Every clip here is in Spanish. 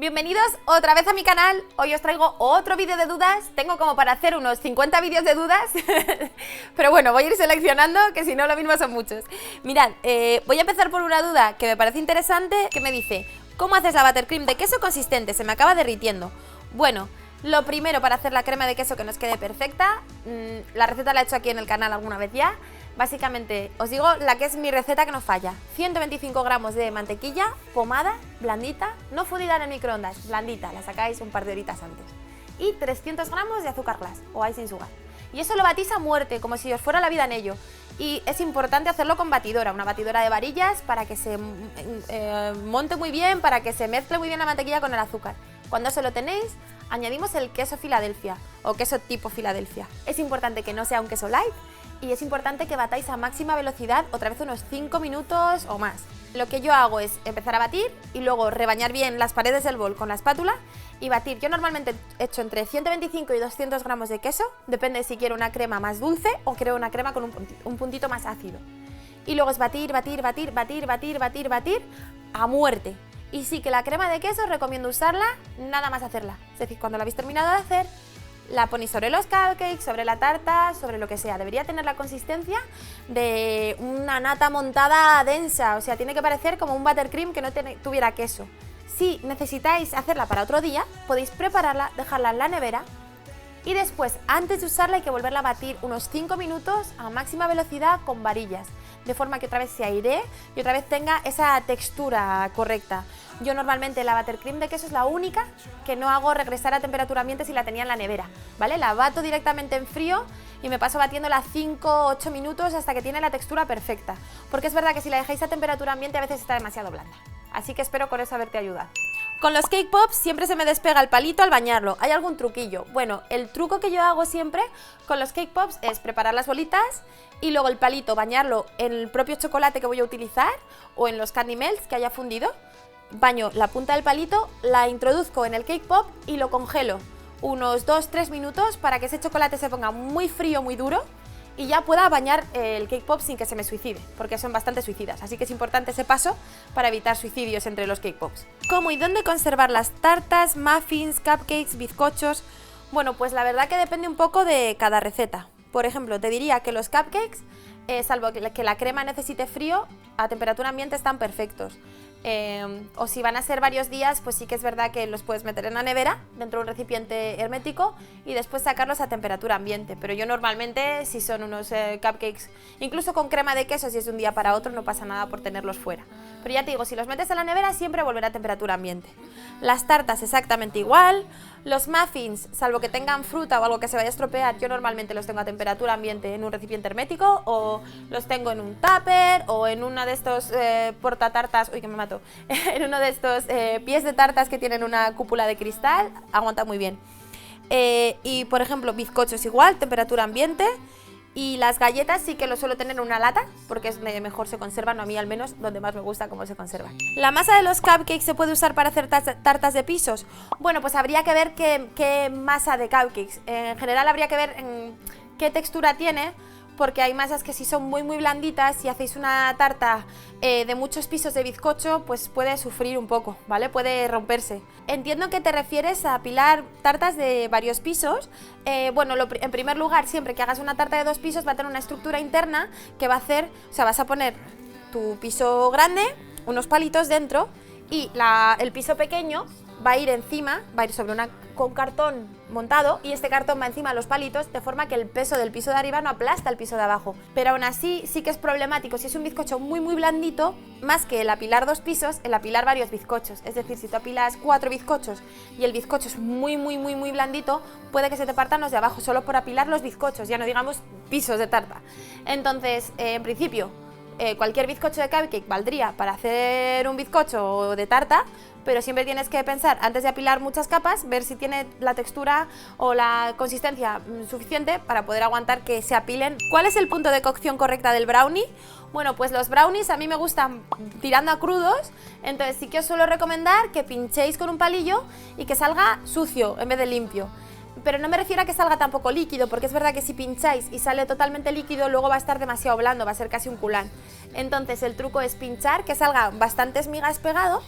Bienvenidos otra vez a mi canal. Hoy os traigo otro vídeo de dudas. Tengo como para hacer unos 50 vídeos de dudas. Pero bueno, voy a ir seleccionando, que si no lo mismo son muchos. Mirad, voy a empezar por una duda que me parece interesante, que me dice: ¿cómo haces la buttercream de queso consistente? Se me acaba derritiendo. Bueno, lo primero para hacer la crema de queso que nos quede perfecta, la receta la he hecho aquí en el canal alguna vez ya. Básicamente, os digo la que es mi receta que no falla. 125 gramos de mantequilla, pomada, blandita, no fundida en el microondas, blandita, la sacáis un par de horitas antes. Y 300 gramos de azúcar glass o icing sugar. Y eso lo batís a muerte, como si os fuera la vida en ello. Y es importante hacerlo con batidora, una batidora de varillas para que se monte muy bien, para que se mezcle muy bien la mantequilla con el azúcar. Cuando eso lo tenéis, añadimos el queso Filadelfia o queso tipo Filadelfia. Es importante que no sea un queso light. Y es importante que batáis a máxima velocidad, otra vez unos 5 minutos o más. Lo que yo hago es empezar a batir y luego rebañar bien las paredes del bol con la espátula y batir. Yo normalmente echo entre 125 y 200 gramos de queso, depende si quiero una crema más dulce o quiero una crema con un puntito más ácido. Y luego es batir, batir, batir, batir, batir, batir, batir a muerte. Y sí que la crema de queso os recomiendo usarla nada más hacerla. Es decir, cuando la habéis terminado de hacer, la ponéis sobre los cupcakes, sobre la tarta, sobre lo que sea. Debería tener la consistencia de una nata montada densa, o sea, tiene que parecer como un buttercream que no tuviera queso. Si necesitáis hacerla para otro día, podéis prepararla, dejarla en la nevera y después, antes de usarla, hay que volverla a batir unos 5 minutos a máxima velocidad con varillas, de forma que otra vez se airee y otra vez tenga esa textura correcta. Yo normalmente la buttercream de queso es la única que no hago regresar a temperatura ambiente si la tenía en la nevera, ¿vale? La bato directamente en frío y me paso batiéndola 5-8 minutos hasta que tiene la textura perfecta, porque es verdad que si la dejáis a temperatura ambiente a veces está demasiado blanda. Así que espero con eso haberte ayudado. Con los cake pops siempre se me despega el palito al bañarlo. ¿Hay algún truquillo? Bueno, el truco que yo hago siempre con los cake pops es preparar las bolitas y luego el palito bañarlo en el propio chocolate que voy a utilizar o en los candy melts que haya fundido. Baño la punta del palito, la introduzco en el cake pop y lo congelo unos 2-3 minutos para que ese chocolate se ponga muy frío, muy duro y ya pueda bañar el cake pop sin que se me suicide, porque son bastante suicidas, así que es importante ese paso para evitar suicidios entre los cake pops. ¿Cómo y dónde conservar las tartas, muffins, cupcakes, bizcochos? Bueno, pues la verdad que depende un poco de cada receta. Por ejemplo, te diría que los cupcakes, salvo que la crema necesite frío, a temperatura ambiente están perfectos. O si van a ser varios días, pues sí que es verdad que los puedes meter en la nevera, dentro de un recipiente hermético y después sacarlos a temperatura ambiente. Pero yo normalmente, si son unos cupcakes, incluso con crema de queso, si es de un día para otro, no pasa nada por tenerlos fuera. Pero ya te digo, si los metes en la nevera, siempre volverá a temperatura ambiente. Las tartas exactamente igual. Los muffins, salvo que tengan fruta o algo que se vaya a estropear, yo normalmente los tengo a temperatura ambiente en un recipiente hermético o los tengo en un tupper o en uno de estos portatartas, uy que me mato, en uno de estos pies de tartas que tienen una cúpula de cristal, aguanta muy bien. Y por ejemplo, bizcochos igual, temperatura ambiente. Y las galletas sí que lo suelo tener en una lata, porque es donde mejor se conservan, o a mí al menos, donde más me gusta cómo se conservan. ¿La masa de los cupcakes se puede usar para hacer tartas de pisos? Bueno, pues habría que ver qué masa de cupcakes. En general habría que ver qué textura tiene, porque hay masas que si son muy blanditas, si hacéis una tarta de muchos pisos de bizcocho, pues puede sufrir un poco, ¿vale? Puede romperse. Entiendo que te refieres a apilar tartas de varios pisos. Bueno, en primer lugar, siempre que hagas una tarta de 2 pisos va a tener una estructura interna que va a hacer, o sea, vas a poner tu piso grande, unos palitos dentro y el piso pequeño va a ir encima, va a ir sobre con cartón montado y este cartón va encima de los palitos de forma que el peso del piso de arriba no aplasta el piso de abajo. Pero aún así sí que es problemático si es un bizcocho muy blandito, más que el apilar 2 pisos, el apilar varios bizcochos. Es decir, si tú apilas 4 bizcochos y el bizcocho es muy blandito, puede que se te partan los de abajo solo por apilar los bizcochos, ya no digamos pisos de tarta. Entonces, en principio, cualquier bizcocho de cupcake valdría para hacer un bizcocho de tarta, pero siempre tienes que pensar, antes de apilar muchas capas, ver si tiene la textura o la consistencia suficiente para poder aguantar que se apilen. ¿Cuál es el punto de cocción correcta del brownie? Bueno, pues los brownies a mí me gustan tirando a crudos, entonces sí que os suelo recomendar que pinchéis con un palillo y que salga sucio en vez de limpio. Pero no me refiero a que salga tampoco líquido, porque es verdad que si pincháis y sale totalmente líquido, luego va a estar demasiado blando, va a ser casi un culán. Entonces el truco es pinchar, que salga bastantes migas pegado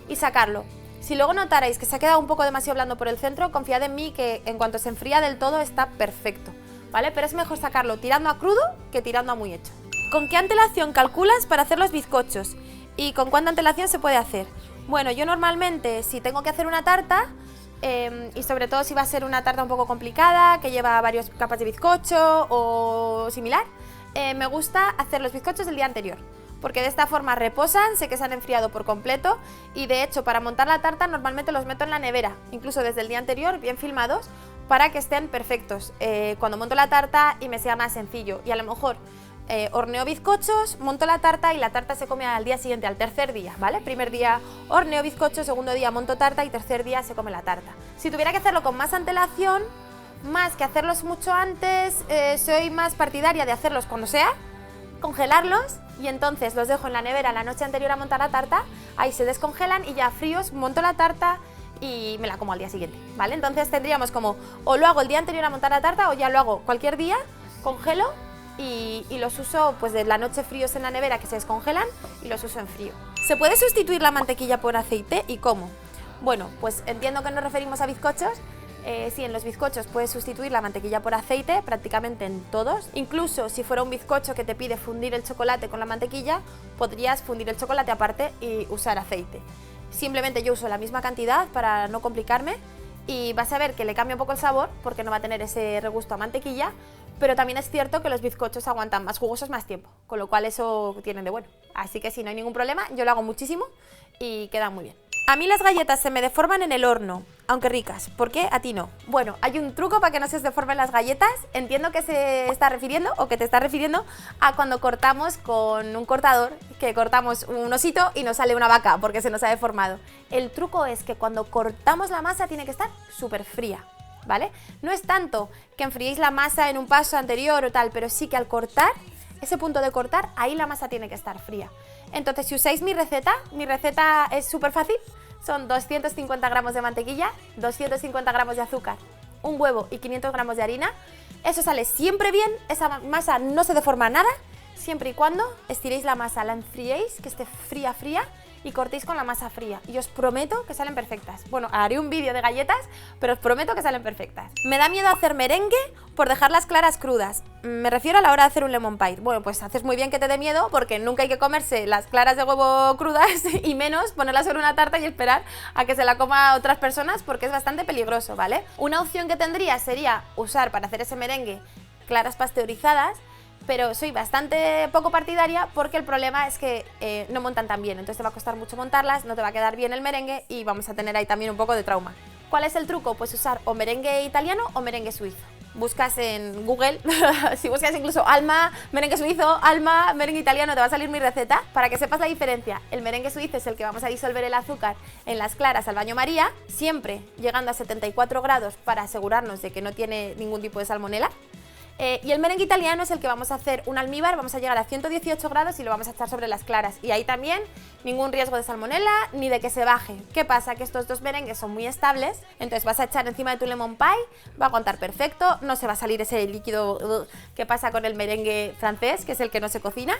y sacarlo. Si luego notarais que se ha quedado un poco demasiado blando por el centro, confiad en mí que en cuanto se enfría del todo está perfecto, ¿vale? Pero es mejor sacarlo tirando a crudo que tirando a muy hecho. ¿Con qué antelación calculas para hacer los bizcochos? ¿Y con cuánta antelación se puede hacer? Bueno, yo normalmente si tengo que hacer una tarta, y sobre todo si va a ser una tarta un poco complicada, que lleva varias capas de bizcocho o similar, me gusta hacer los bizcochos el día anterior, porque de esta forma reposan, sé que se han enfriado por completo y de hecho para montar la tarta normalmente los meto en la nevera, incluso desde el día anterior, bien filmados, para que estén perfectos cuando monto la tarta y me sea más sencillo. Y a lo mejor horneo bizcochos, monto la tarta y la tarta se come al día siguiente, al tercer día, ¿vale? Primer día horneo bizcochos, segundo día monto tarta y tercer día se come la tarta. Si tuviera que hacerlo con más antelación, más que hacerlos mucho antes, soy más partidaria de hacerlos cuando sea, congelarlos y entonces los dejo en la nevera la noche anterior a montar la tarta, ahí se descongelan y ya fríos monto la tarta y me la como al día siguiente, ¿vale? Entonces tendríamos como, o lo hago el día anterior a montar la tarta o ya lo hago cualquier día, congelo y los uso pues de la noche fríos en la nevera que se descongelan y los uso en frío. ¿Se puede sustituir la mantequilla por aceite y cómo? Bueno, pues entiendo que nos referimos a bizcochos. Sí, en los bizcochos puedes sustituir la mantequilla por aceite, prácticamente en todos. Incluso si fuera un bizcocho que te pide fundir el chocolate con la mantequilla, podrías fundir el chocolate aparte y usar aceite. Simplemente yo uso la misma cantidad para no complicarme y vas a ver que le cambia un poco el sabor porque no va a tener ese regusto a mantequilla, pero también es cierto que los bizcochos aguantan más jugosos más tiempo, con lo cual eso tienen de bueno. Así que sí, no hay ningún problema, yo lo hago muchísimo y quedan muy bien. A mí las galletas se me deforman en el horno, aunque ricas. ¿Por qué a ti no? Bueno, hay un truco para que no se os deformen las galletas. Entiendo que se está refiriendo, o que te está refiriendo, a cuando cortamos con un cortador, que cortamos un osito y nos sale una vaca porque se nos ha deformado. El truco es que cuando cortamos la masa tiene que estar súper fría, ¿vale? No es tanto que enfriéis la masa en un paso anterior o tal, pero sí que al cortar, ese punto de cortar, ahí la masa tiene que estar fría. Entonces, si usáis mi receta es súper fácil. Son 250 gramos de mantequilla, 250 gramos de azúcar, un huevo y 500 gramos de harina. Eso sale siempre bien, esa masa no se deforma nada, siempre y cuando estiréis la masa, la enfriéis, que esté fría, y cortéis con la masa fría. Y os prometo que salen perfectas. Bueno, haré un vídeo de galletas, pero os prometo que salen perfectas. Me da miedo hacer merengue por dejar las claras crudas. Me refiero a la hora de hacer un lemon pie. Bueno, pues haces muy bien que te dé miedo porque nunca hay que comerse las claras de huevo crudas y menos ponerlas sobre una tarta y esperar a que se la coma otras personas porque es bastante peligroso, ¿vale? Una opción que tendría sería usar para hacer ese merengue claras pasteurizadas, pero soy bastante poco partidaria porque el problema es que no montan tan bien, entonces te va a costar mucho montarlas, no te va a quedar bien el merengue y vamos a tener ahí también un poco de trauma. ¿Cuál es el truco? Pues usar o merengue italiano o merengue suizo. Buscas en Google, si buscas incluso Alma, merengue suizo, Alma, merengue italiano, te va a salir mi receta para que sepas la diferencia. El merengue suizo es el que vamos a disolver el azúcar en las claras al baño María, siempre llegando a 74 grados para asegurarnos de que no tiene ningún tipo de salmonela. Y el merengue italiano es el que vamos a hacer un almíbar, vamos a llegar a 118 grados y lo vamos a echar sobre las claras. Y ahí también ningún riesgo de salmonela ni de que se baje. ¿Qué pasa? Que estos dos merengues son muy estables, entonces vas a echar encima de tu lemon pie, va a aguantar perfecto, no se va a salir ese líquido que pasa con el merengue francés, que es el que no se cocina,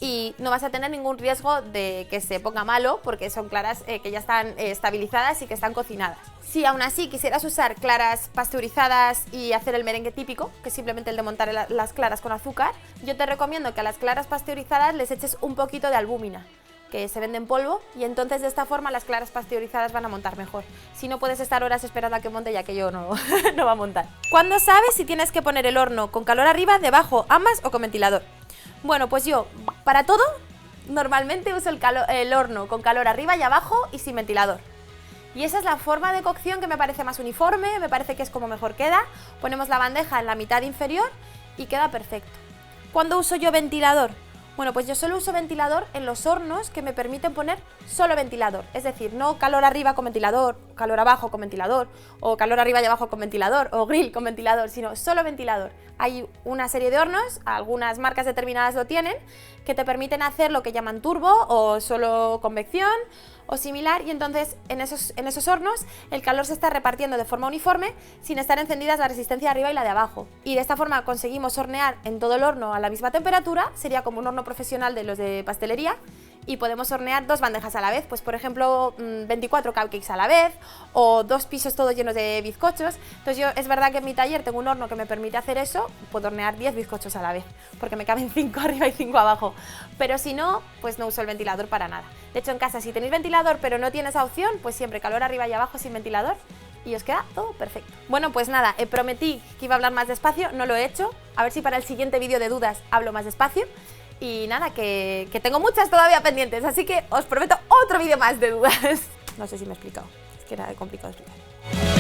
y no vas a tener ningún riesgo de que se ponga malo porque son claras que ya están estabilizadas y que están cocinadas. Si aún así quisieras usar claras pasteurizadas y hacer el merengue típico, que es simplemente el de montar las claras con azúcar, yo te recomiendo que a las claras pasteurizadas les eches un poquito de albúmina, que se vende en polvo, y entonces de esta forma las claras pasteurizadas van a montar mejor. Si no, puedes estar horas esperando a que monte, ya que yo no, no va a montar. ¿Cuándo sabes si tienes que poner el horno con calor arriba, debajo, ambas o con ventilador? Bueno, pues yo, para todo, normalmente uso el horno con calor arriba y abajo y sin ventilador. Y esa es la forma de cocción que me parece más uniforme, me parece que es como mejor queda. Ponemos la bandeja en la mitad inferior y queda perfecto. ¿Cuándo uso yo ventilador? Bueno, pues yo solo uso ventilador en los hornos que me permiten poner solo ventilador. Es decir, no calor arriba con ventilador, calor abajo con ventilador, o calor arriba y abajo con ventilador, o grill con ventilador, sino solo ventilador. Hay una serie de hornos, algunas marcas determinadas lo tienen, que te permiten hacer lo que llaman turbo o solo convección o similar, y entonces en esos hornos el calor se está repartiendo de forma uniforme sin estar encendidas la resistencia de arriba y la de abajo. Y de esta forma conseguimos hornear en todo el horno a la misma temperatura, sería como un horno profesional de los de pastelería, y podemos hornear 2 bandejas a la vez, pues por ejemplo 24 cupcakes a la vez o 2 pisos todos llenos de bizcochos. Entonces yo, es verdad que en mi taller tengo un horno que me permite hacer eso, puedo hornear 10 bizcochos a la vez, porque me caben 5 arriba y 5 abajo, pero si no, pues no uso el ventilador para nada. De hecho en casa si tenéis ventilador pero no tienes esa opción, pues siempre calor arriba y abajo sin ventilador y os queda todo perfecto. Bueno, pues nada, prometí que iba a hablar más despacio, no lo he hecho, a ver si para el siguiente vídeo de dudas hablo más despacio. Y nada, que tengo muchas todavía pendientes, así que os prometo otro vídeo más de dudas. No sé si me he explicado, es que era complicado explicar.